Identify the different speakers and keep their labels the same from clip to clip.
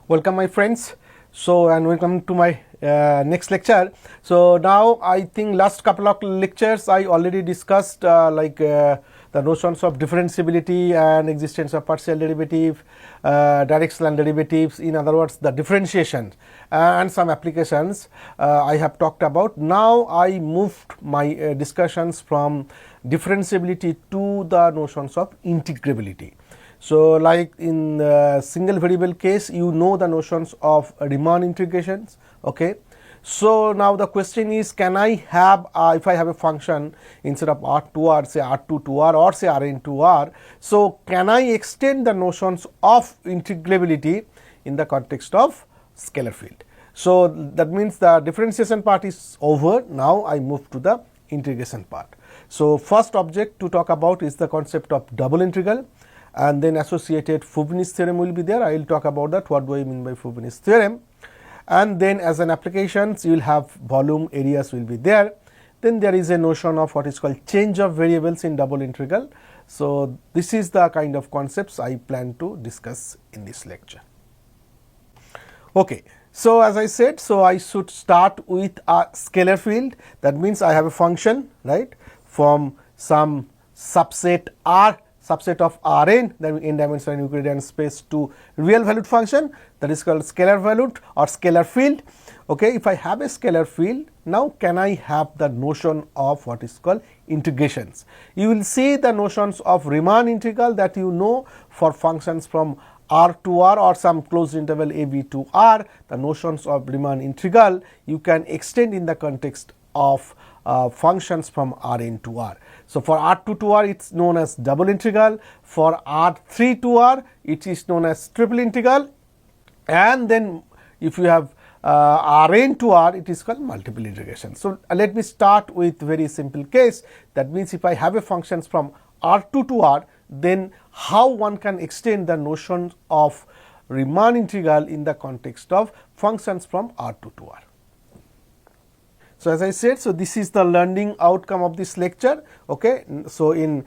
Speaker 1: Welcome my friends. So and welcome to my next lecture. So now I think last couple of lectures I already discussed the notions of differentiability and existence of partial derivative, directional derivatives, in other words the differentiation and some applications I have talked about. Now I moved my discussions from differentiability to the notions of integrability. So, like in single variable case, you know the notions of Riemann integrations. Okay. So, now the question is, can I have if I have a function instead of R to R, say R2 to R or say Rn to R. So, can I extend the notions of integrability in the context of scalar field? So, that means the differentiation part is over. Now, I move to the integration part. So, first object to talk about is the concept of double integral, and then associated Fubini's theorem will be there. I will talk about that, what do I mean by Fubini's theorem. And then as an applications, you will have volume areas will be there. Then there is a notion of what is called change of variables in double integral. So, this is the kind of concepts I plan to discuss in this lecture. Okay. So, as I said, so I should start with a scalar field. That means I have a function, right, from some subset R, subset of Rn, then in dimensional Euclidean space, to real valued function, that is called scalar valued or scalar field. Okay, if I have a scalar field, now can I have the notion of what is called integrations? You will see the notions of Riemann integral that you know for functions from R to R or some closed interval a b to R. The notions of Riemann integral you can extend in the context of functions from Rn to R. So, for R2 to R it is known as double integral, for R3 to R it is known as triple integral, and then if you have Rn to R it is called multiple integration. So, let me start with very simple case, that means if I have a functions from R2 to R, then how one can extend the notion of Riemann integral in the context of functions from R2 to R. So, as I said, so this is the learning outcome of this lecture. Okay. So, in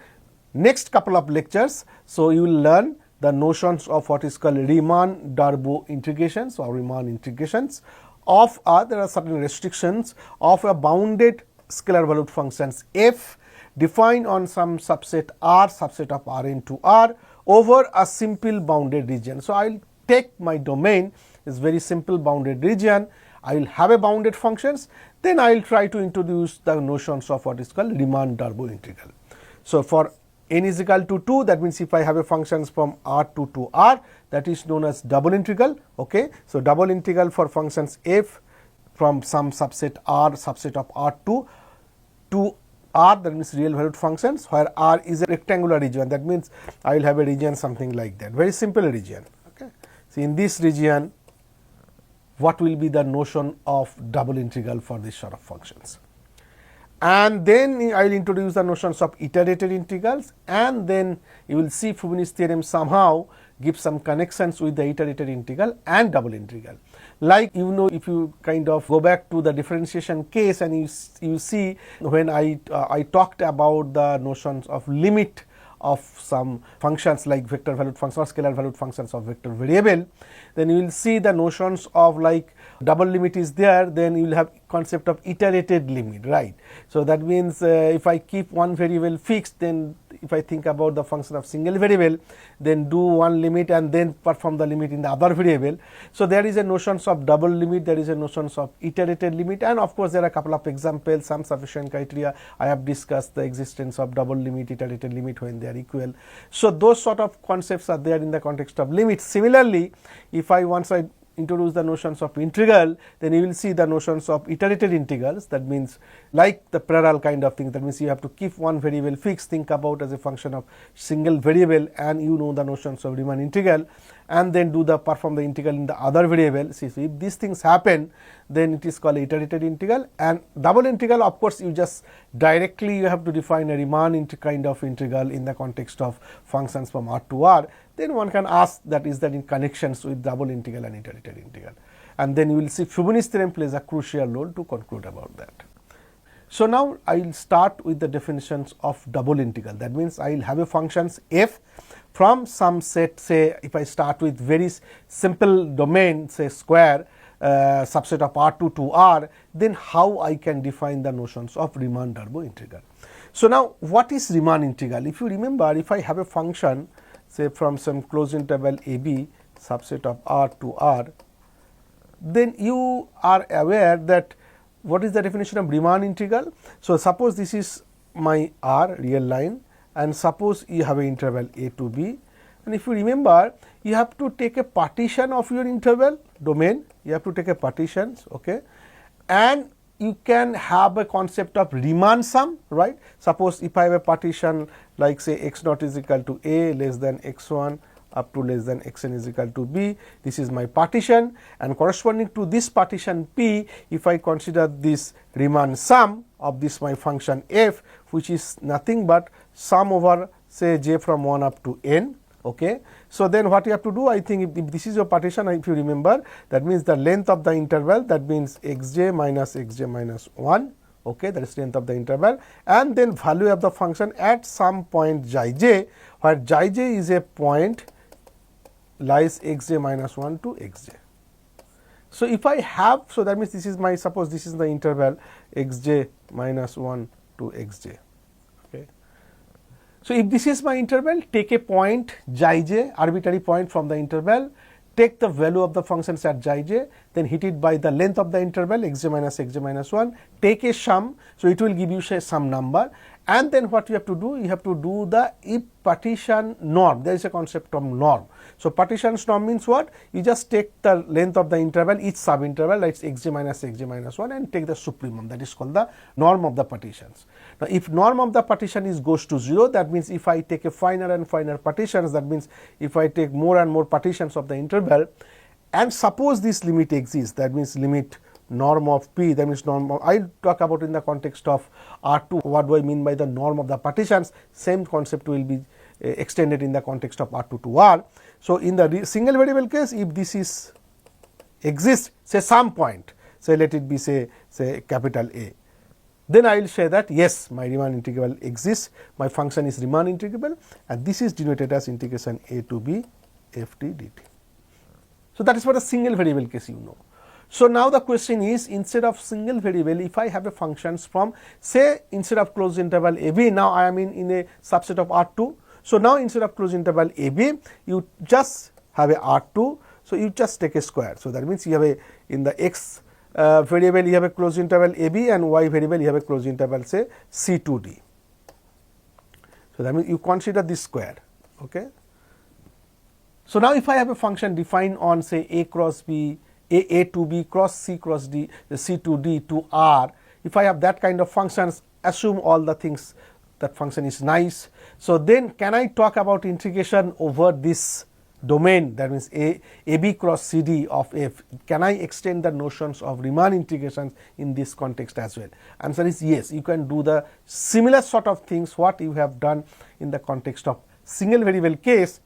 Speaker 1: next couple of lectures, so you will learn the notions of what is called Riemann-Darboux integrations or Riemann integrations of there are certain restrictions of a bounded scalar valued functions f defined on some subset R, subset of Rn to R over a simple bounded region. So, I will take my domain is very simple bounded region. I will have a bounded functions, then I will try to introduce the notions of what is called Riemann-Darboux integral. So, for n is equal to 2, that means if I have a functions from R2 to R, that is known as double integral. Okay. So, double integral for functions f from some subset R, subset of R2 to R, that means real valued functions, where R is a rectangular region. That means I will have a region something like that, very simple region. Okay. So, in this region, what will be the notion of double integral for this sort of functions. And then I will introduce the notions of iterated integrals, and then you will see Fubini's theorem somehow gives some connections with the iterated integral and double integral. Like you know, if you kind of go back to the differentiation case and you see when I talked about the notions of limit of some functions like vector valued functions or scalar valued functions of vector variable, then you will see the notions of like double limit is there, then you will have concept of iterated limit, right. So, that means if I keep one variable fixed, then if I think about the function of single variable, then do one limit and then perform the limit in the other variable. So, there is a notions of double limit, there is a notions of iterated limit, and of course, there are a couple of examples, some sufficient criteria. I have discussed the existence of double limit, iterated limit when they are equal. So, those sort of concepts are there in the context of limits. Similarly, if I once I introduce the notions of integral, then you will see the notions of iterated integrals. That means like the parallel kind of thing, that means you have to keep one variable fixed, think about as a function of single variable, and you know the notions of Riemann integral, and then do the perform the integral in the other variable. See, so if these things happen, then it is called iterated integral. And double integral, of course, you just directly you have to define a Riemann kind of integral in the context of functions from R to R. Then one can ask that is that in connections with double integral and iterated integral, and then you will see Fubini's theorem plays a crucial role to conclude about that. So, now I will start with the definitions of double integral. That means I will have a functions f from some set, say if I start with very simple domain, say square, subset of R2 to R, then how I can define the notions of Riemann-Darboux integral. So now what is Riemann integral? If you remember, if I have a function say from some closed interval AB subset of R to R, then you are aware that what is the definition of Riemann integral. So suppose this is my R real line, and suppose you have an interval A to B, and if you remember, you have to take a partition of your interval domain, you have to take a partitions, okay, and you can have a concept of Riemann sum, right. Suppose if I have a partition like say x naught is equal to A less than x1 up to less than xn is equal to B, this is my partition, and corresponding to this partition P, if I consider this Riemann sum of this my function f, which is nothing but sum over say j from 1 up to n, okay. So then what you have to do, I think if this is your partition, if you remember, that means the length of the interval, that means xj minus 1, okay, that is length of the interval, and then value of the function at some point xi j, where xi j is a point lies xj minus 1 to xj. So if I have, so that means this is my, suppose this is the interval xj minus 1 to xj. Okay. So if this is my interval, take a point xi j, arbitrary point from the interval, take the value of the functions at xi j, then hit it by the length of the interval xj minus 1, take a sum, so it will give you say some number, and then what you have to do, you have to do the if partition norm. There is a concept of norm. So partitions norm means what? You just take the length of the interval, each sub interval, like xj minus 1, and take the supremum, that is called the norm of the partitions. Now if norm of the partition is goes to 0, that means if I take a finer and finer partitions, that means if I take more and more partitions of the interval, and suppose this limit exists, that means limit norm of P, that means norm of, I will talk about in the context of R2, what do I mean by the norm of the partitions, same concept will be extended in the context of R2 to R. So in the single variable case, if this is exists, say some point, say let it be say capital A, then I will say that yes, my Riemann integral exists, my function is Riemann integrable, and this is denoted as integration A to B ft dt. So that is for a single variable case, you know. So now the question is, instead of single variable, if I have a functions from say instead of closed interval AB, now I am in a subset of R2. So now instead of closed interval AB, you just have a R2, so you just take a square. So that means you have a, in the x variable you have a closed interval AB, and y variable you have a closed interval say C2D. So that means you consider this square, okay. So now if I have a function defined on say A cross B, A to B cross C cross D, C to D to R, if I have that kind of functions, assume all the things, that function is nice. So then can I talk about integration over this domain, that means AB cross CD of F, can I extend the notions of Riemann integrations in this context as well? Answer is yes, you can do the similar sort of things what you have done in the context of single variable case.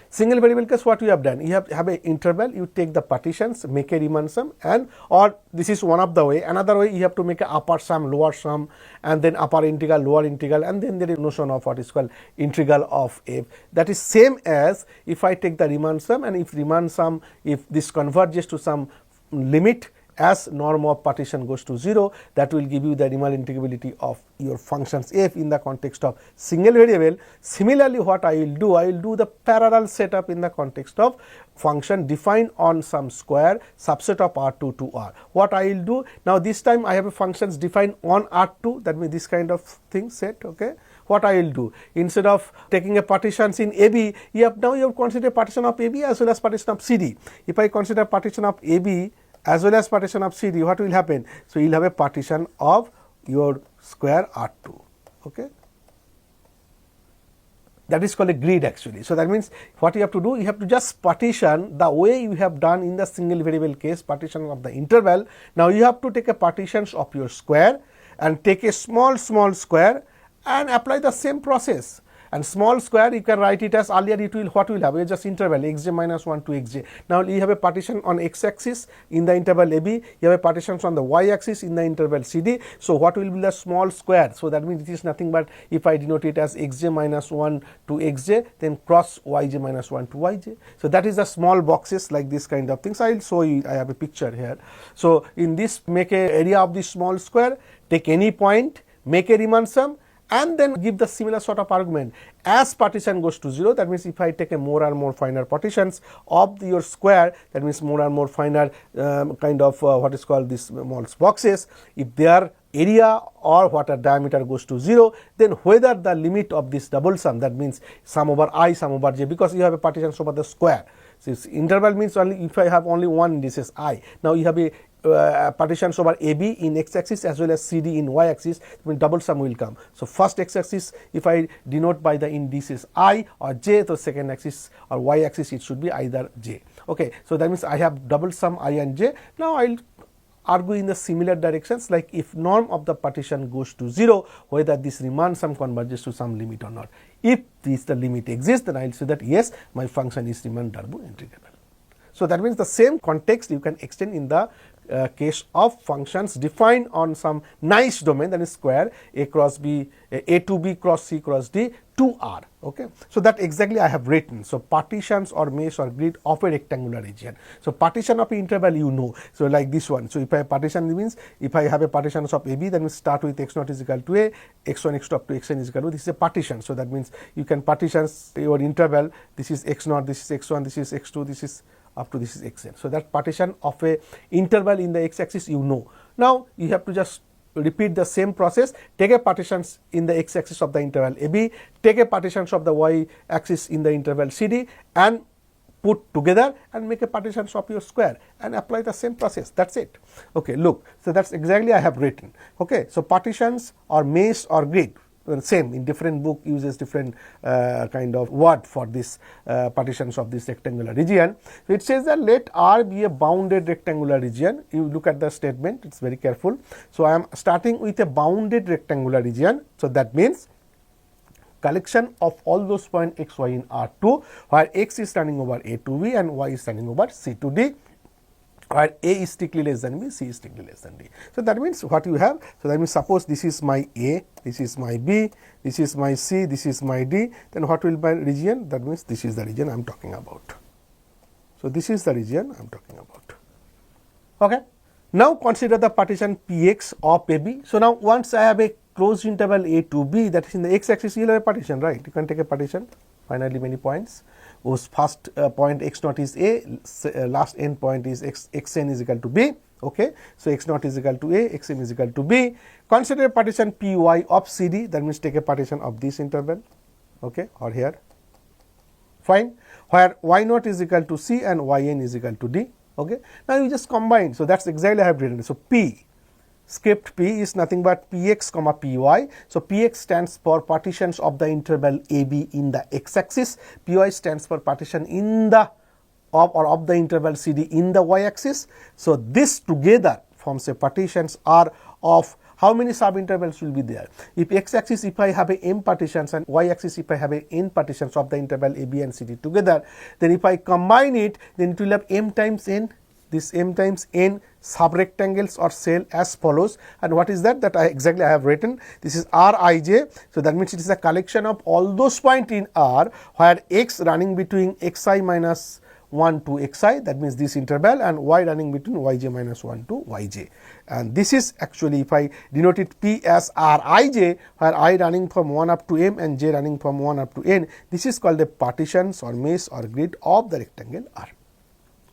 Speaker 1: Single variable case, what you have done, you have an interval, you take the partitions, make a Riemann sum, and or this is one of the way. Another way, you have to make a upper sum, lower sum, and then upper integral, lower integral, and then there is notion of what is called integral of f. That is same as if I take the Riemann sum, and if Riemann sum, if this converges to some limit as norm of partition goes to 0, that will give you the Riemann integrability of your functions f in the context of single variable. Similarly, what I will do the parallel setup in the context of function defined on some square subset of R2 to R. What I will do, now this time I have a functions defined on R2, that means this kind of thing set, okay. What I will do, instead of taking a partitions in AB, you have consider partition of AB as well as partition of CD. If I consider partition of AB as well as partition of CD, what will happen? So you will have a partition of your square R2, okay. That is called a grid actually. So that means what you have to do, you have to just partition the way you have done in the single variable case, partition of the interval. Now you have to take a partitions of your square and take a small square and apply the same process. and small square you can write it as earlier it will what will have is just interval xj minus 1 to xj. Now you have a partition on x axis in the interval AB, you have a partitions on the y axis in the interval CD. So what will be the small square? So that means it is nothing but if I denote it as xj minus 1 to xj, then cross yj minus 1 to yj. So that is the small boxes like this kind of things. I will show you, I have a picture here. So in this, make a area of this small square, take any point, make a Riemann sum, and then give the similar sort of argument. As partition goes to 0, that means if I take a more and more finer partitions of your square, that means more and more finer kind of what is called this small boxes, if their area or water diameter goes to 0, then whether the limit of this double sum, that means sum over I, sum over j, because you have a partitions over the square. So interval means only if I have only one indices I. Now you have a partitions over AB in x axis as well as CD in y axis, when double sum will come. So first x axis if I denote by the indices I or j, the second axis or y axis it should be either j. Okay, so that means I have double sum I and j. Now I will argue in the similar directions, like if norm of the partition goes to 0, whether this Riemann sum converges to some limit or not. If the limit exists, then I will say that yes, my function is Riemann-Darboux integrable. So that means the same context you can extend in the case of functions defined on some nice domain, that is square a cross b, a to b cross c cross d to R. Okay. So that exactly I have written. So partitions or mesh or grid of a rectangular region. So partition of interval you know. So like this one. So if I have partition means if I have a partitions of AB, then we start with x naught is equal to a, x1 x2 up to xn is equal to, this is a partition. So that means you can partitions your interval, this is x naught, this is x1, this is x2, this is up to this is xn. So that partition of a interval in the x axis you know. Now you have to just repeat the same process, take a partitions in the x axis of the interval AB, take a partitions of the y axis in the interval CD and put together and make a partitions of your square and apply the same process. That's it. Okay, look, so that's exactly I have written. Okay, so partitions or mesh or grid, same in different book uses different kind of word for this partitions of this rectangular region. So it says that let R be a bounded rectangular region. You look at the statement, it's very careful. So I am starting with a bounded rectangular region. So that means collection of all those points x, y in R2, where x is standing over a to b and y is standing over c to d, where a is strictly less than b, c is strictly less than d. So that means what you have, so that means suppose this is my a, this is my b, this is my c, this is my d, then what will be region? That means this is the region I am talking about. So this is the region I am talking about. Okay. Now consider the partition Px of AB. So now once I have a closed interval a to b, that is in the x axis, you will have a partition, right? You can take a partition, finally many points, whose first point x naught is a, last end point is xn is equal to b. Okay, so x naught is equal to a, xn is equal to b. Consider a partition py of cd, that means take a partition of this interval, okay, or here, fine, where y naught is equal to c and yn is equal to d. Okay, now you just combine. So that's exactly I have written. So p script p is nothing but px comma py. So px stands for partitions of the interval AB in the x axis, py stands for partition in the of the interval CD in the y axis. So this together forms a partitions are of how many sub intervals will be there. If x axis if I have a m partitions and y axis if I have a n partitions of the interval AB and CD together, then if I combine it, then it will have m times n, this m times n subrectangles or cell as follows. And what is that? That I have written. This is Rij. So that means it is a collection of all those points in R where x running between xi minus 1 to xi, that means this interval, and y running between yj minus 1 to yj. And this is actually, if I denote it p as Rij, where I running from 1 up to m and j running from 1 up to n, this is called the partitions or mesh or grid of the rectangle R.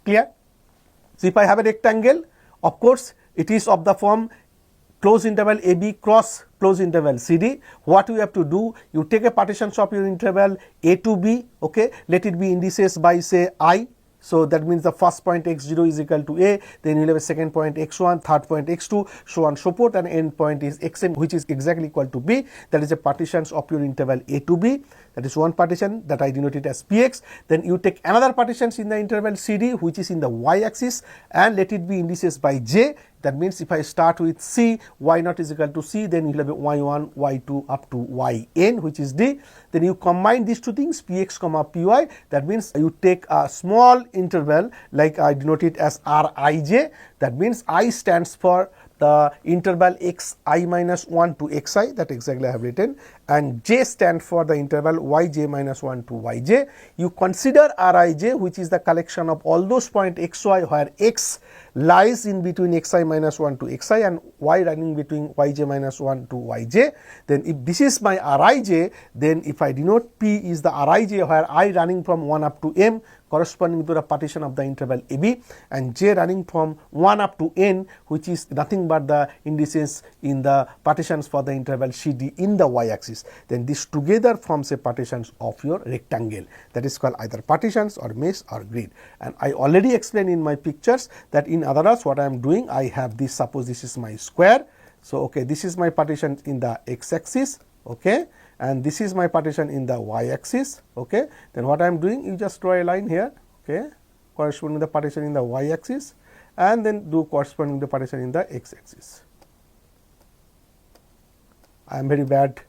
Speaker 1: Clear? So if I have a rectangle, of course it is of the form closed interval AB cross closed interval CD. What you have to do, you take a partitions of your interval A to B, okay, let it be indices by say I. So that means the first point x0 is equal to a, then you will have a second point x1, third point x2, so on so forth, and end point is xn, which is exactly equal to b. That is a partitions of your interval a to b. That is one partition that I denoted as px. Then you take another partitions in the interval cd, which is in the y axis, and let it be indices by j. That means if I start with C, y0 is equal to C, then you will have y1, y2 up to yn, which is D. Then you combine these two things, px comma py. That means you take a small interval, like I denote it as rij. That means I stands for the interval xi minus 1 to xi, that exactly I have written, and j stand for the interval yj minus 1 to yj. You consider rij, which is the collection of all those points xy where x lies in between xi minus 1 to xi and y running between yj minus 1 to yj. Then if this is my rij, then if I denote p is the rij where I running from 1 up to m corresponding to the partition of the interval AB, and j running from 1 up to n, which is nothing but the indices in the partitions for the interval CD in the y-axis. Then this together forms a partitions of your rectangle. That is called either partitions or mesh or grid. And I already explained in my pictures that in other words what I am doing, I have this, suppose this is my square. So okay, this is my partition in the x-axis, okay, and this is my partition in the y-axis, okay. Then what I am doing, you just draw a line here, okay, corresponding to the partition in the y-axis, and then do corresponding to the partition in the x-axis. I am very bad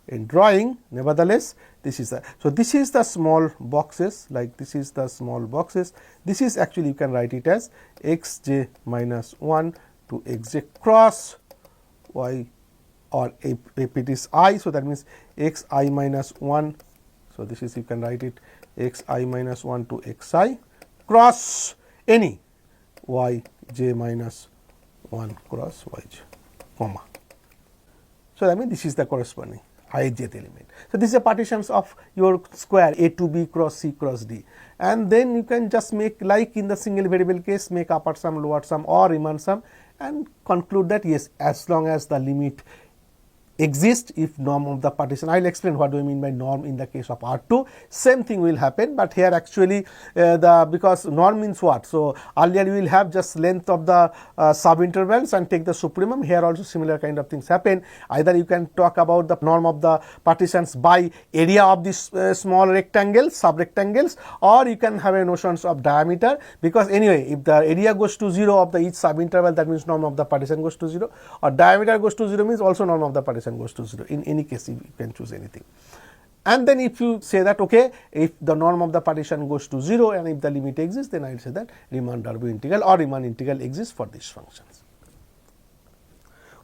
Speaker 1: in drawing, nevertheless this is the, so this is the small boxes, like this is the small boxes. This is actually, you can write it as xj minus 1 to xj cross y, or if it is I, so that means xi minus 1, so this is, you can write it xi minus 1 to xi cross any yj minus 1 cross yj, comma. So that means this is the corresponding ijth element. So this is the partitions of your square A to B cross C cross D, and then you can just make, like in the single variable case, make upper sum, lower sum or Riemann sum, and conclude that yes, as long as the limit exists, if norm of the partition, I will explain what do I mean by norm in the case of R2. Same thing will happen, but here actually because norm means what? So earlier we will have just length of the subintervals and take the supremum. Here also similar kind of things happen. Either you can talk about the norm of the partitions by area of this small rectangles, sub-rectangles, or you can have a notions of diameter, because anyway if the area goes to 0 of the each subinterval, that means norm of the partition goes to 0, or diameter goes to 0 means also norm of the partition goes to 0. In any case, you can choose anything. And then if you say that okay, if the norm of the partition goes to 0 and if the limit exists, then I will say that Riemann-Darboux integral or Riemann integral exists for these functions.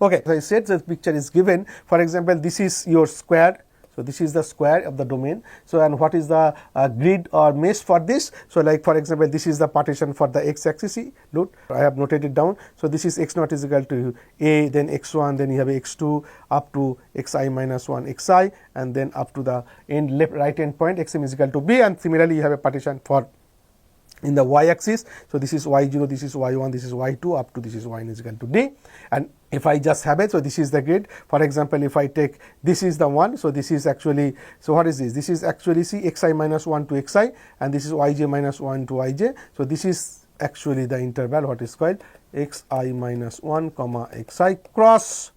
Speaker 1: Okay, as I said, the picture is given. For example, this is your square. So this is the square of the domain. So and what is the grid or mesh for this? So like for example, this is the partition for the x-axis. Note, I have noted it down. So this is x0 is equal to a, then x1, then you have x2 up to xi minus 1 xi, and then up to the end left right end point xm is equal to b, and similarly you have a partition for in the y-axis. So this is y0, this is y1, this is y2 up to this is yn is equal to d. And if I just have it, so this is the grid. For example, if I take this is the one, so this is actually, so what is this? This is actually see xi minus 1 to xi, and this is yj minus 1 to yj. So this is actually the interval what is called xi minus 1 comma xi cross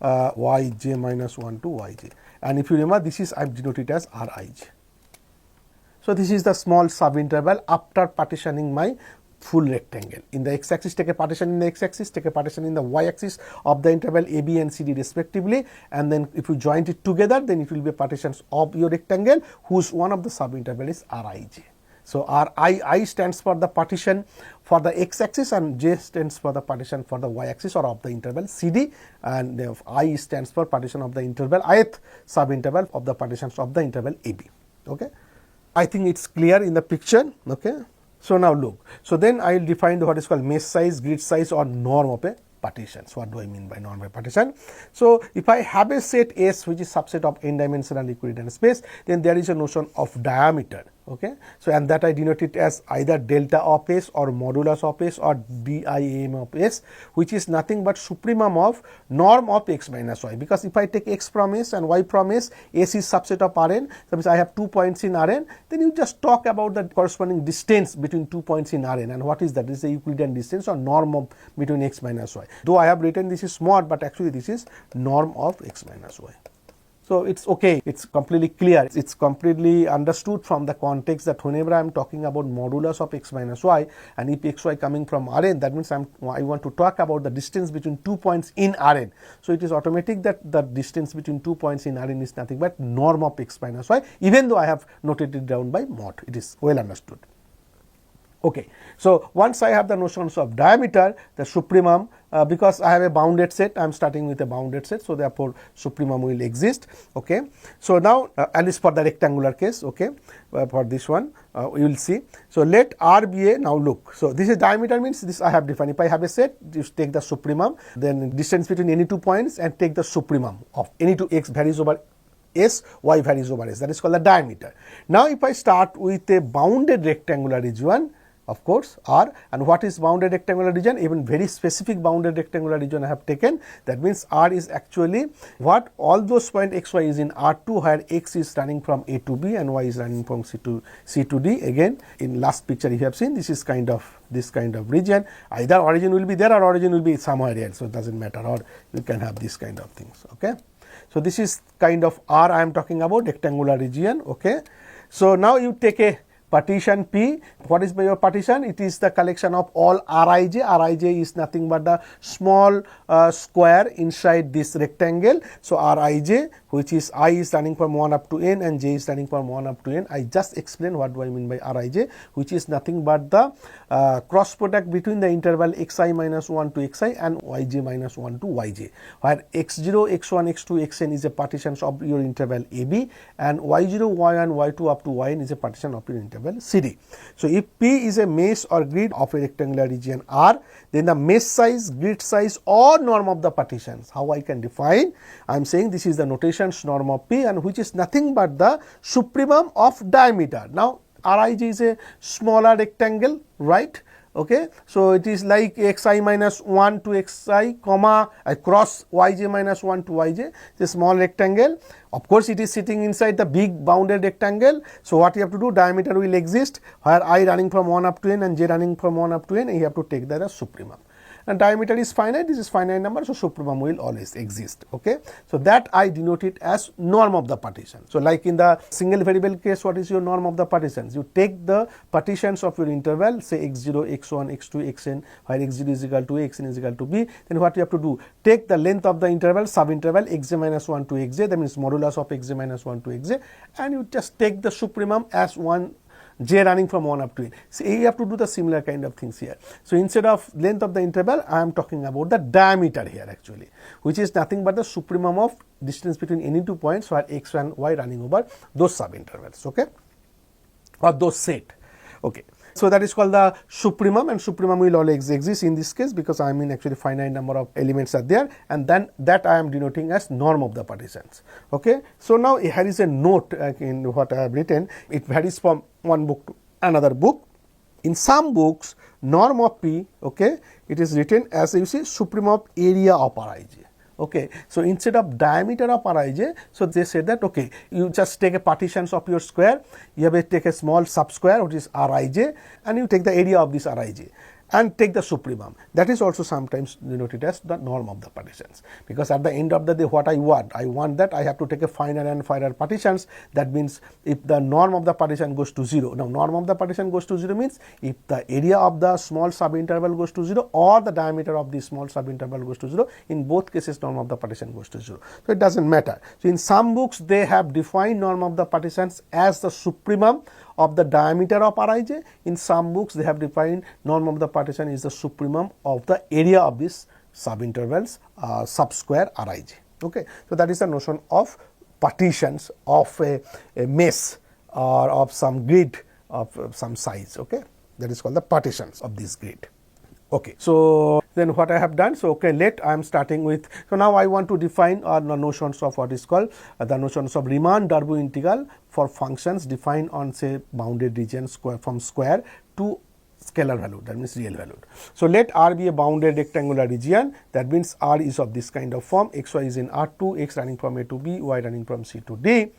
Speaker 1: yj minus 1 to yj. And if you remember, this is, I have denoted as rij. So this is the small subinterval after partitioning my full rectangle. In the x-axis, take a partition in the x-axis, take a partition in the y-axis of the interval AB and CD respectively, and then if you join it together, then it will be partitions of your rectangle whose one of the subinterval is rij. So I stands for the partition for the x-axis and j stands for the partition for the y-axis or of the interval CD, and I stands for partition of the interval ith subinterval of the partitions of the interval AB. Okay, I think it's clear in the picture. Okay. So now look, so then I will define what is called mesh size, grid size or norm of a partition. So what do I mean by norm of a partition? So if I have a set S which is subset of n dimensional Euclidean space, then there is a notion of diameter. Okay, so and that I denote it as either delta of S or modulus of S or DIAM of S, which is nothing but supremum of norm of x minus y, because if I take x from S and y from S, S is subset of Rn, that means I have 2 points in Rn, then you just talk about the corresponding distance between 2 points in Rn, and what is that? This is the Euclidean distance or norm of between x minus y. Though I have written this is small, but actually this is norm of x minus y. So it's okay, it's completely clear, it's completely understood from the context that whenever I am talking about modulus of x minus y, and if xy coming from Rn, that means I want to talk about the distance between 2 points in Rn. So it is automatic that the distance between 2 points in Rn is nothing but norm of x minus y, even though I have noted it down by mod. It is well understood. Okay. So once I have the notions of diameter, the supremum, because I have a bounded set, I am starting with a bounded set, so therefore supremum will exist. Okay. So now at least for the rectangular case, okay, for this one you will see. So let R be a, now look, so this is diameter, means this I have defined. If I have a set, you take the supremum, then distance between any 2 points, and take the supremum of any two x varies over S, y varies over S, that is called the diameter. Now if I start with a bounded rectangular region, of course R, and what is bounded rectangular region? Even very specific bounded rectangular region I have taken. That means R is actually what all those point x, y is in R2, where x is running from A to B and y is running from C to D. Again, in last picture you have seen, this is kind of this kind of region. Either origin will be there or origin will be somewhere else, so it doesn't matter, or you can have this kind of things. Okay. So this is kind of R I am talking about, rectangular region. Okay. So now you take a partition P. What is your partition? It is the collection of all Rij. Rij is nothing but the small square inside this rectangle. So Rij, which is I is running from 1 up to n and j is running from 1 up to n. I just explained what do I mean by Rij, which is nothing but the cross product between the interval xi minus 1 to xi and yj minus 1 to yj, where x0, x1, x2, xn is a partition of your interval AB, and y0, y1, y2 up to yn is a partition of your interval CD. So if P is a mesh or grid of a rectangular region R, then the mesh size, grid size, or norm of the partitions, how I can define? I am saying this is the notations norm of P, and which is nothing but the supremum of diameter. Now Rij is a smaller rectangle, right? Okay. So it is like xi minus 1 to xi, comma, across yj minus 1 to yj, the small rectangle. Of course, it is sitting inside the big bounded rectangle. So what you have to do, diameter will exist, where I running from 1 up to n and j running from 1 up to n, and you have to take that as supremum. And diameter is finite, this is finite number, so supremum will always exist. Okay. So that I denote it as norm of the partition. So like in the single variable case, what is your norm of the partitions? You take the partitions of your interval, say x0, x1, x2, xn, where x0 is equal to a, xn is equal to b. Then what you have to do, take the length of the interval, subinterval xj minus 1 to xj, that means modulus of xj minus 1 to xj, and you just take the supremum as 1 j running from 1 up to n. So you have to do the similar kind of things here. So instead of length of the interval, I am talking about the diameter here actually, which is nothing but the supremum of distance between any 2 points where x and y running over those subintervals, okay, or those set. Okay. So that is called the supremum, and supremum will always exist in this case because I mean actually finite number of elements are there, and then that I am denoting as norm of the partitions. Okay. So now here is a note in what I have written. It varies from one book to another book. In some books, norm of P, okay, it is written as you see supremum of area of Rij. Okay. So instead of diameter of Rij, so they say that okay, you just take a partitions of your square, you have to take a small subsquare which is Rij, and you take the area of this Rij and take the supremum. That is also sometimes denoted as the norm of the partitions, because at the end of the day what I want that I have to take a finer and finer partitions. That means if the norm of the partition goes to 0, now norm of the partition goes to 0 means if the area of the small subinterval goes to 0 or the diameter of the small subinterval goes to 0, in both cases norm of the partition goes to 0. So it doesn't matter. So in some books they have defined norm of the partitions as the supremum of the diameter of Rij. In some books they have defined norm of the partition is the supremum of the area of these subintervals subsquare Rij. Okay. So that is the notion of partitions of a mesh or of some grid of some size. Okay. That is called the partitions of this grid. Okay. So then what I have done, so okay, I am starting with, so now I want to define the notions of what is called the notions of Riemann-Darboux integral for functions defined on say bounded region square from square to scalar value, that means real value. So let R be a bounded rectangular region, that means R is of this kind of form, xy is in R2, x running from A to B, y running from C to D,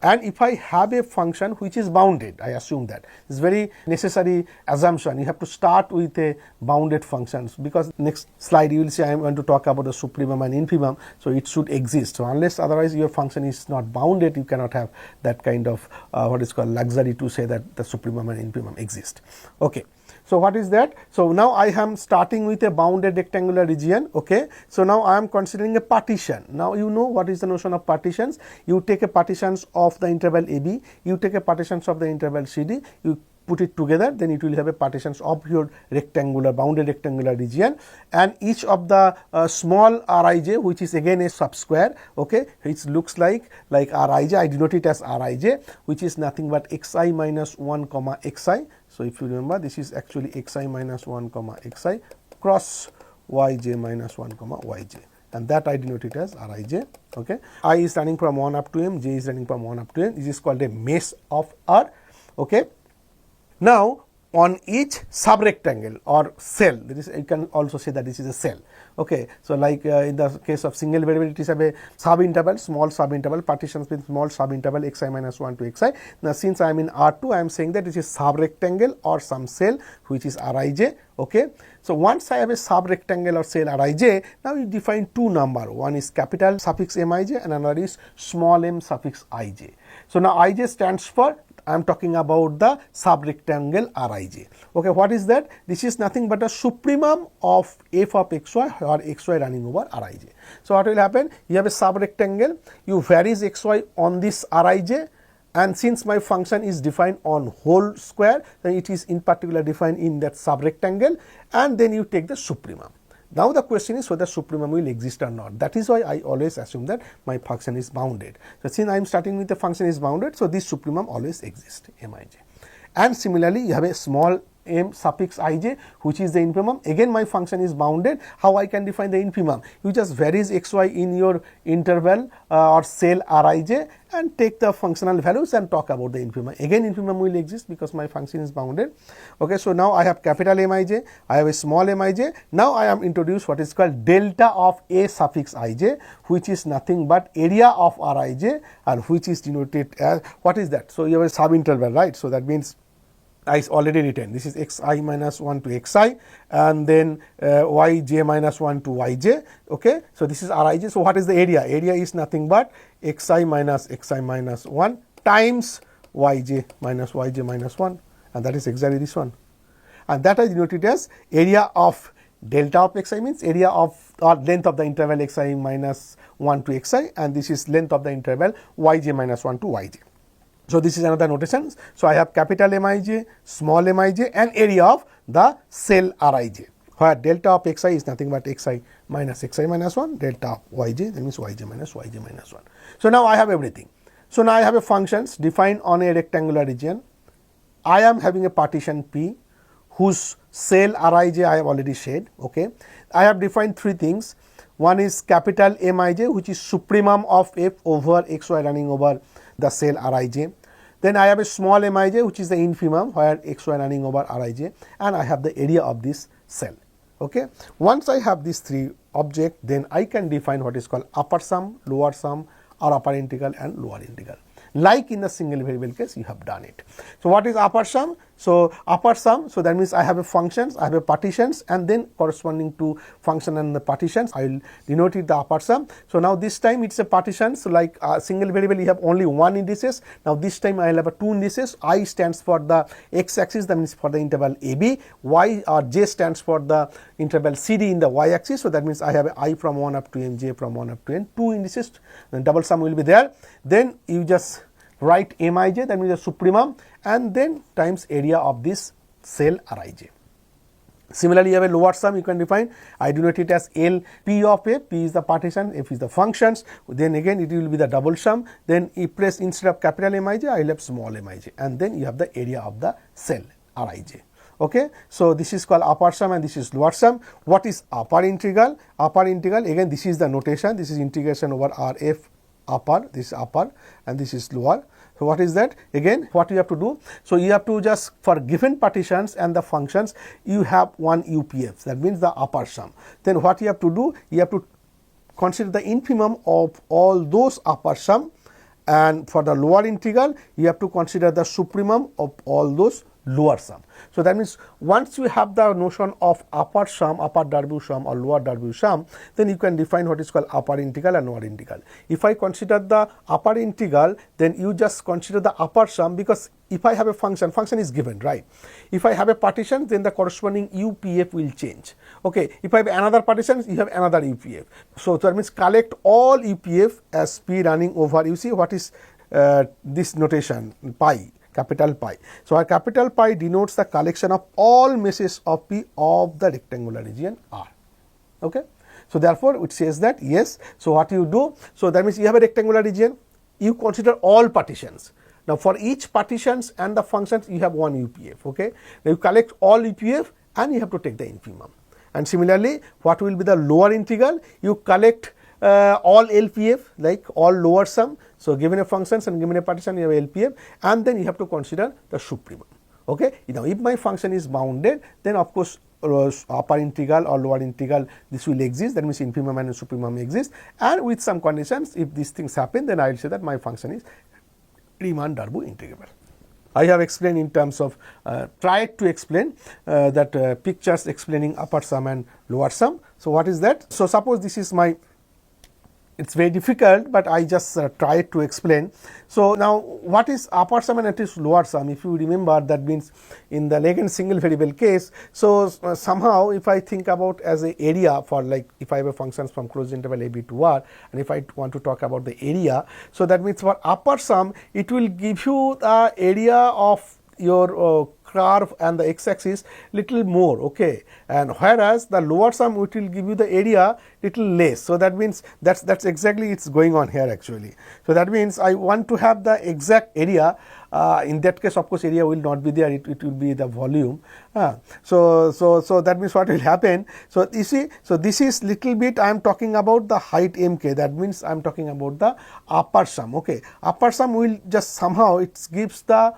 Speaker 1: and if I have a function which is bounded, I assume that it's very necessary assumption. You have to start with a bounded functions, because next slide you will see I am going to talk about the supremum and infimum, so it should exist. So unless otherwise your function is not bounded, you cannot have that kind of what is called luxury to say that the supremum and infimum exist. Okay. So what is that? So now I am starting with a bounded rectangular region. Okay. So now I am considering a partition. Now you know what is the notion of partitions. You take a partitions of the interval AB, you take a partitions of the interval CD, you put it together, then it will have a partitions of your rectangular, bounded rectangular region, and each of the small rij, which is again a subsquare, okay, which looks like rij, I denote it as rij, which is nothing but xi minus 1 comma xi. So if you remember, this is actually xi minus 1 comma xi cross yj minus 1 comma yj, and that I denote it as rij. Okay, I is running from 1 up to m, j is running from 1 up to n. This is called a mesh of R. Okay. Now on each subrectangle or cell, that is, you can also say that this is a cell. Okay, so like in the case of single variable, it is a subinterval, small subinterval, partitions with small subinterval xi minus 1 to xi. Now since I am in R2, I am saying that it is subrectangle or some cell which is rij. Okay, so once I have a subrectangle or cell rij, now you define two number. One is capital suffix mij and another is small m suffix ij. So now ij stands for, I am talking about the subrectangle rij. Okay, what is that? This is nothing but a supremum of f of xy or xy running over rij. So what will happen? You have a subrectangle, you varies xy on this rij, and since my function is defined on whole square, then it is in particular defined in that subrectangle, and then you take the supremum. Now the question is whether supremum will exist or not. That is why I always assume that my function is bounded. So since I am starting with the function is bounded, so this supremum always exists, mij. And similarly, you have a small m suffix ij, which is the infimum. Again, my function is bounded. How I can define the infimum? You just varies xy in your interval or cell rij and take the functional values and talk about the infimum. Again, infimum will exist because my function is bounded. Okay, so now I have capital mij, I have a small mij. Now I am introduced what is called delta of a suffix ij, which is nothing but area of rij, and which is denoted as, what is that? So you have a subinterval, right? So that means I is already written. This is xi minus 1 to xi, and then yj minus 1 to yj. Okay, so this is rij. So what is the area? Area is nothing but xi minus 1 times yj minus 1, and that is exactly this one. And that I denoted as area of delta of xi, means area of or length of the interval xi minus 1 to xi, and this is length of the interval yj minus 1 to yj. So this is another notation. So I have capital mij, small mij, and area of the cell rij, where delta of xi is nothing but xi minus 1, delta of yj, that means yj minus 1. So now I have everything. So now I have a functions defined on a rectangular region. I am having a partition P whose cell rij I have already said. Okay, I have defined three things. One is capital mij, which is supremum of f over xy running over the cell rij. Then I have a small mij, which is the infimum where xy running over rij, and I have the area of this cell. Okay, once I have these three objects, then I can define what is called upper sum, lower sum, or upper integral and lower integral. Like in the single variable case, you have done it. So what is upper sum? So upper sum, so that means I have a functions, I have a partitions, and then corresponding to function and the partitions, I will denote it the upper sum. So now this time it's a partition. So like a single variable, you have only one indices. Now this time I will have a two indices. I stands for the x-axis, that means for the interval AB. Y or j stands for the interval CD in the y-axis. So that means I have a I from 1 up to n, j from 1 up to n. Two indices. Then double sum will be there. Then you just write mij, that means the supremum, and then times area of this cell rij. Similarly, you have a lower sum, you can define, I denote it as L P of a, P is the partition, F is the functions, then again it will be the double sum, then you press instead of capital mij, I will have small mij, and then you have the area of the cell rij. Okay, so this is called upper sum and this is lower sum. What is upper integral? Upper integral, again this is the notation, this is integration over Rf upper, this is upper and this is lower. So what is that? Again, what you have to do? So you have to just, for given partitions and the functions, you have one UPF, that means the upper sum. Then what you have to do? You have to consider the infimum of all those upper sum and for the lower integral you have to consider the supremum of all those lower sum. So that means once you have the notion of upper sum, upper W sum or lower W sum, then you can define what is called upper integral and lower integral. If I consider the upper integral, then you just consider the upper sum, because if I have a function is given, right? If I have a partition, then the corresponding UPF will change. Okay, if I have another partition, you have another UPF. So that means collect all UPF as P running over, you see what is this notation, pi, capital pi. So our capital pi denotes the collection of all meshes of P of the rectangular region R. Okay. So therefore it says that yes, so what you do, so that means you have a rectangular region, you consider all partitions. Now for each partitions and the functions you have one UPF. Okay. Now you collect all UPF and you have to take the infimum. And similarly, what will be the lower integral? You collect all LPF, like all lower sum. So given a functions and given a partition, you have LPF, and then you have to consider the supremum. Okay. Now if my function is bounded, then of course upper integral or lower integral, this will exist, that means infimum and supremum exist, and with some conditions, if these things happen, then I will say that my function is Riemann Darboux integrable. I have explained in terms of tried to explain that pictures explaining upper sum and lower sum. So what is that? So suppose this is my, it's very difficult, but I just tried to explain. So now what is upper sum and what is lower sum? If you remember, that means in the Lagrange single variable case, so somehow if I think about as a area for, like if I have a functions from closed interval a b to r, and if I want to talk about the area, so that means for upper sum it will give you the area of your curve and the x-axis little more, okay, and whereas the lower sum it will give you the area little less. So that means that's exactly it's going on here actually. So that means I want to have the exact area. In that case, of course, area will not be there, it will be the volume. So that means what will happen. So you see, so this is little bit I am talking about the height mk, that means I am talking about the upper sum. Okay, upper sum will just somehow it gives the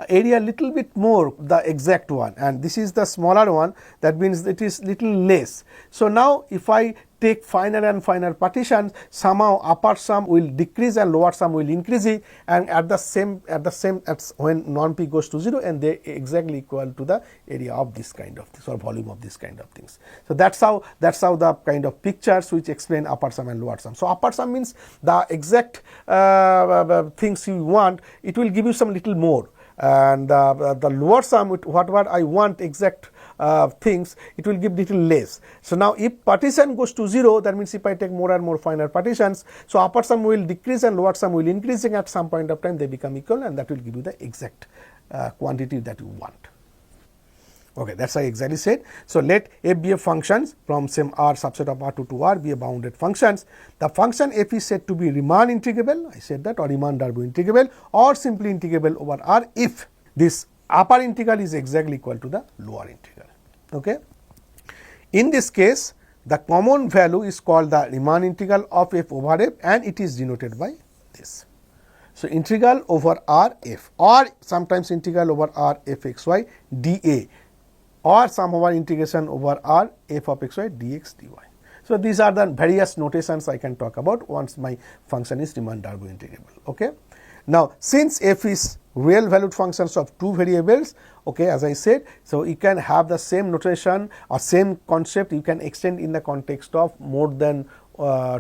Speaker 1: area little bit more, the exact one, and this is the smaller one, that means it is little less. So now if I take finer and finer partitions, somehow upper sum will decrease and lower sum will increase it, and at the same when non-p goes to 0, and they exactly equal to the area of this kind of things or volume of this kind of things. So that's how the kind of pictures which explain upper sum and lower sum. So upper sum means the exact things you want, it will give you some little more, and the lower sum, whatever I want exact things, it will give little less. So now if partition goes to 0, that means if I take more and more finer partitions, so upper sum will decrease and lower sum will increasing, at some point of time they become equal, and that will give you the exact quantity that you want. Okay, that's what I exactly said. So let f be a functions from same R subset of R2 to R be a bounded functions. The function f is said to be Riemann integrable, I said that, or Riemann Darboux integrable, or simply integrable over R if this upper integral is exactly equal to the lower integral. Okay. In this case, the common value is called the Riemann integral of f over f, and it is denoted by this. So integral over R f, or sometimes integral over R f x y dA, or some over integration over R f of x y dx dy. So these are the various notations I can talk about once my function is Riemann Darboux integrable. Okay. Now since f is real valued functions of two variables, okay, as I said, so you can have the same notation or same concept you can extend in the context of more than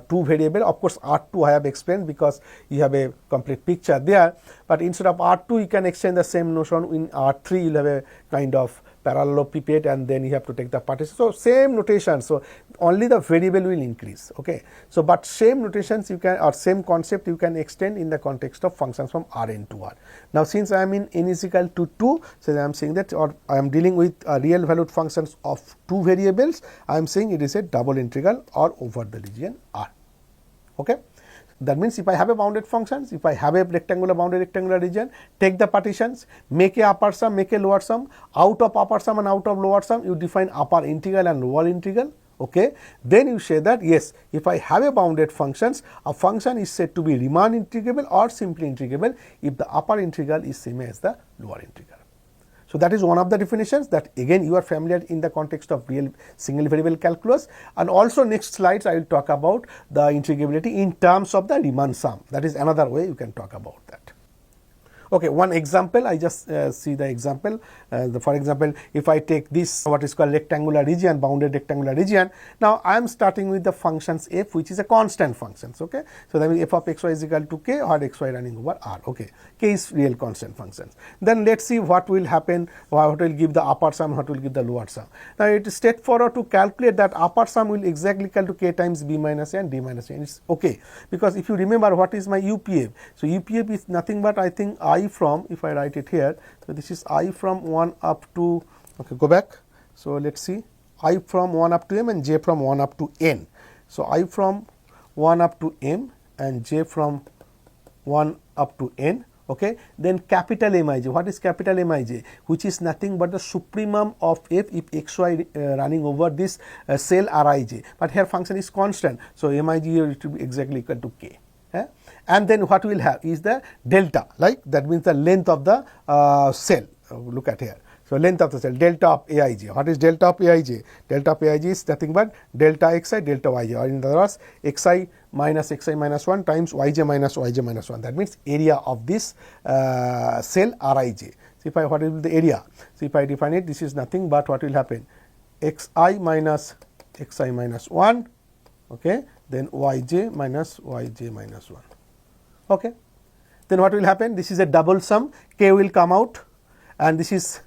Speaker 1: two variable. Of course R2 I have explained because you have a complete picture there, but instead of R2 you can extend the same notion in R3. You will have a kind of parallelepiped, and then you have to take the partition. So same notation, so only the variable will increase. Okay, so but same notations you can, or same concept you can extend in the context of functions from Rn to R. Now since I am in n is equal to 2, so I am saying that, or I am dealing with real valued functions of two variables, I am saying it is a double integral or over the region R. Okay. That means if I have a bounded functions, if I have a rectangular bounded rectangular region, take the partitions, make a upper sum, make a lower sum, out of upper sum and out of lower sum you define upper integral and lower integral. Okay. Then you say that yes, if I have a bounded functions, a function is said to be Riemann integrable or simply integrable if the upper integral is same as the lower integral. So that is one of the definitions that again you are familiar in the context of real single variable calculus, and also next slides I will talk about the integrability in terms of the Riemann sum. That is another way you can talk about that. Okay, one example, I just see the example. For example, if I take this what is called rectangular region, bounded rectangular region, now I am starting with the functions f, which is a constant functions. Okay, so that means f of xy is equal to k, or xy running over r. Okay, k is real constant functions. Then let's see what will happen, what will give the upper sum, what will give the lower sum. Now it is straightforward to calculate that upper sum will exactly equal to k times b minus a and d minus a. And it's okay, because if you remember what is my UPF, so UPF is nothing but I think I from, if I write it here, so this is I from 1 up to, okay, go back. So let's see, I from 1 up to m and j from 1 up to n. So I from 1 up to m and j from 1 up to n. Okay, then capital Mij. What is capital Mij? Which is nothing but the supremum of f if xy running over this cell Rij. But here function is constant, so Mij here to be exactly equal to k. And then what we will have is the delta, like that means the length of the cell. Look at here. So length of the cell, delta of Aij. What is delta of Aij? Delta of Aij is nothing but delta xi, delta yj, or in other words, xi minus 1 times yj minus 1. That means area of this cell Rij. So if I, what is the area? So if I define it, this is nothing but what will happen? xi minus 1. Okay, then yj minus 1. Okay, then what will happen? This is a double sum, k will come out, and this is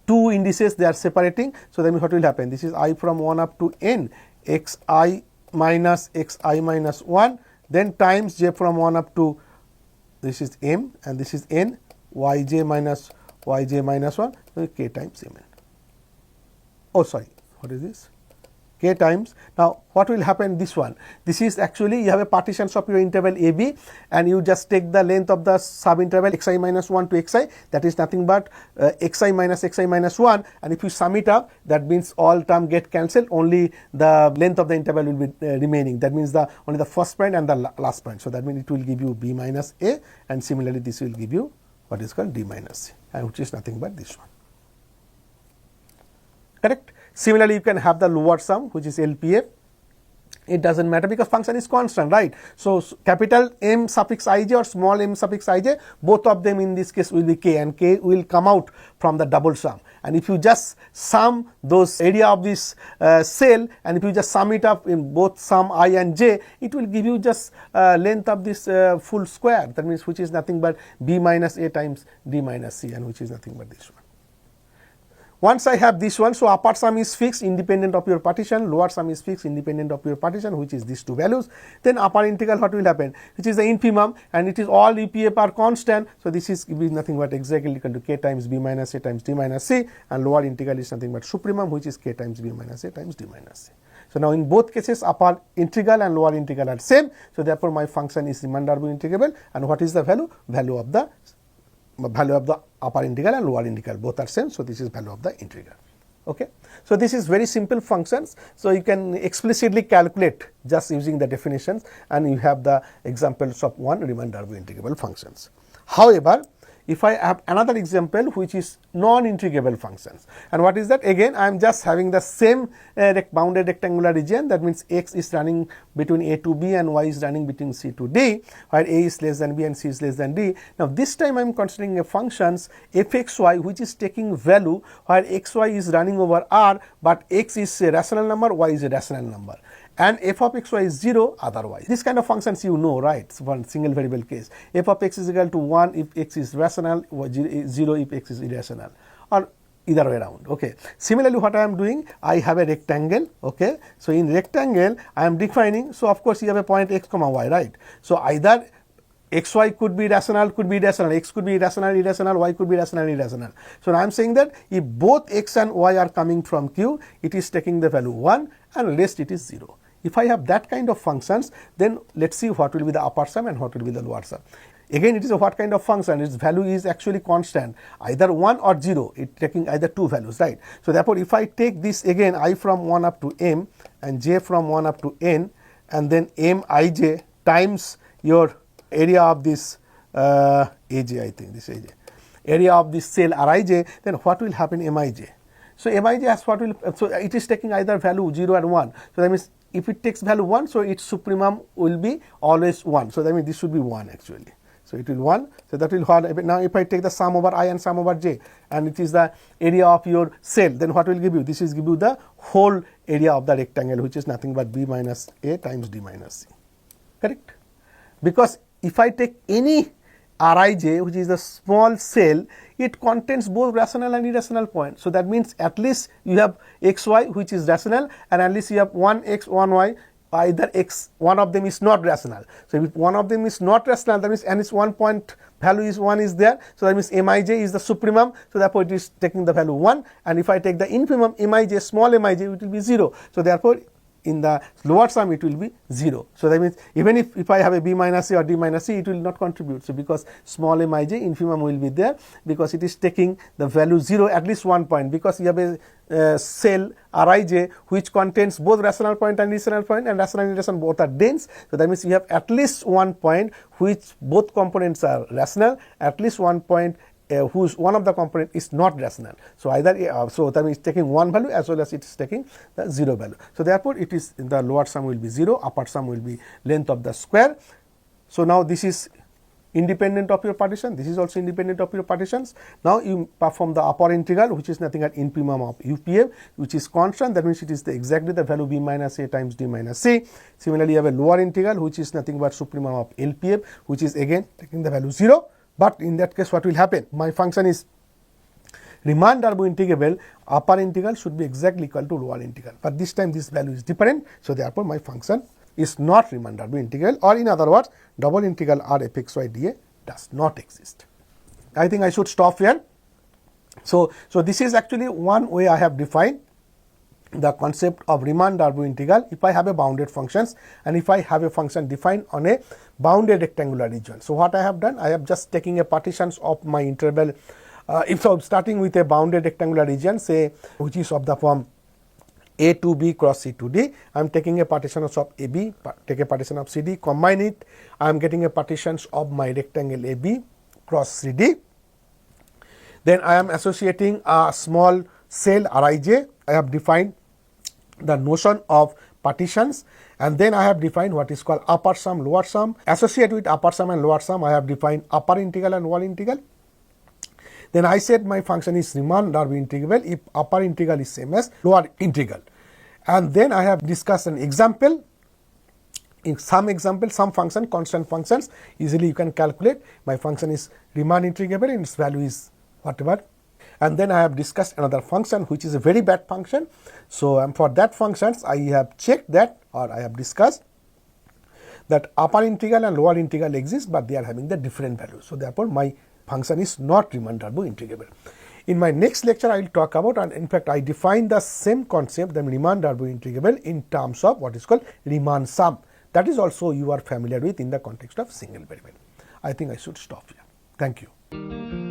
Speaker 1: two indices, they are separating. So that means what will happen? This is I from 1 up to n, xi minus 1, then times j from 1 up to, this is m and this is n, yj minus 1, so k times mn. Oh sorry, what is this? K times. Now what will happen? This one, this is actually you have a partitions of your interval AB, and you just take the length of the sub interval xi minus 1 to xi, that is nothing but xi minus 1, and if you sum it up, that means all term get cancelled, only the length of the interval will be remaining. That means the only the first point and the last point. So that means it will give you b minus a, and similarly this will give you what is called d minus c, and which is nothing but this one. Correct? Similarly, you can have the lower sum, which is LPF. It doesn't matter because function is constant, right? So capital M suffix ij or small m suffix ij, both of them in this case will be k, and k will come out from the double sum. And if you just sum those area of this cell, and if you just sum it up in both sum I and j, it will give you just length of this full square. That means which is nothing but b minus a times d minus c, and which is nothing but this one. Once I have this one, so upper sum is fixed independent of your partition, lower sum is fixed independent of your partition, which is these two values. Then upper integral, what will happen? Which is the infimum, and it is all UPF are constant. So this is nothing but exactly equal to k times b minus a times d minus c, and lower integral is nothing but supremum, which is k times b minus a times d minus c. So now in both cases, upper integral and lower integral are same. So therefore my function is Riemann-Darboux integrable. And what is the value? Value of the upper integral and lower integral, both are same. So this is value of the integral. Okay, so this is very simple functions. So you can explicitly calculate just using the definitions, and you have the examples of one Riemann-Darboux integrable functions. However, if I have another example which is non-integrable functions, and what is that? Again, I am just having the same bounded rectangular region. That means x is running between a to b and y is running between c to d, where a is less than b and c is less than d. Now this time I am considering a functions fxy which is taking value where xy is running over r, but x is a rational number, y is a rational number, and f of xy is 0 otherwise. This kind of functions you know, right? So one single variable case, f of x is equal to 1 if x is rational, 0 if x is irrational, or either way around. Okay. Similarly, what I am doing, I have a rectangle. Okay. So in rectangle, I am defining. So of course, you have a point x comma y, right? So either xy could be rational, could be irrational, x could be irrational, y could be rational, irrational. So I am saying that if both x and y are coming from Q, it is taking the value 1 and rest it is 0. If I have that kind of functions, then let's see what will be the upper sum and what will be the lower sum. Again, it is a what kind of function? Its value is actually constant, either 1 or 0, it taking either two values, right? So therefore, if I take this again, I from 1 up to m and j from 1 up to n, and then mij times your area of this aj, I think this aj, area of this cell Rij, then what will happen Mij? So Mij as what will, so it is taking either value 0 and 1. So that means if it takes value 1, so its supremum will be always 1. So that means this should be 1 actually. So it will 1. So that will what? Now if I take the sum over I and sum over j, and it is the area of your cell, then what will give you? This is give you the whole area of the rectangle, which is nothing but b minus a times d minus c. Correct? Because if I take any Rij, which is the small cell, it contains both rational and irrational points. So that means at least you have xy which is rational, and at least you have 1x, 1y, either x, one of them is not rational. So if one of them is not rational, that means and its 1 point value is 1 is there. So that means Mij is the supremum. So therefore it is taking the value 1, and if I take the infimum Mij, small Mij, it will be 0. So therefore in the lower sum it will be 0. So that means even if I have a b minus c or d minus c, it will not contribute. So because small Mij, infimum will be there, because it is taking the value 0 at least 1 point, because you have a cell Rij which contains both rational point and irrational point, and rational and irrational both are dense. So that means you have at least 1 point which both components are rational, at least 1 point whose one of the component is not rational. So either so that means taking 1 value as well as it is taking the 0 value. So therefore it is in the lower sum will be 0, upper sum will be length of the square. So now this is independent of your partition, this is also independent of your partitions. Now you perform the upper integral, which is nothing but infimum of UPF, which is constant. That means it is exactly the value b minus a times d minus c. Similarly you have a lower integral, which is nothing but supremum of LPF, which is again taking the value 0. But in that case what will happen? My function is Riemann Darboux integrable, upper integral should be exactly equal to lower integral. But this time this value is different. So therefore my function is not Riemann Darboux integral, or in other words double integral r f x y dA does not exist. I think I should stop here. So this is actually one way I have defined the concept of Riemann Darboux integral if I have a bounded functions, and if I have a function defined on a bounded rectangular region. So what I have done, I have just taking a partitions of my interval, if so starting with a bounded rectangular region, say which is of the form a to b cross c to d. I am taking a partitions of ab, take a partition of cd, combine it, I am getting a partitions of my rectangle ab cross cd. Then I am associating a small cell Rij. I have defined the notion of partitions, and then I have defined what is called upper sum, lower sum. Associated with upper sum and lower sum, I have defined upper integral and lower integral. Then I said my function is Riemann Darboux integrable if upper integral is same as lower integral. And then I have discussed an example. In some example, some function, constant functions, easily you can calculate. My function is Riemann integrable and its value is whatever. And then I have discussed another function which is a very bad function. So for that functions I have checked that, or I have discussed that upper integral and lower integral exist, but they are having the different values. So therefore my function is not Riemann Darboux integrable. In my next lecture I will talk about, and in fact I define the same concept, the Riemann Darboux integrable, in terms of what is called Riemann sum. That is also you are familiar with in the context of single variable. I think I should stop here. Thank you.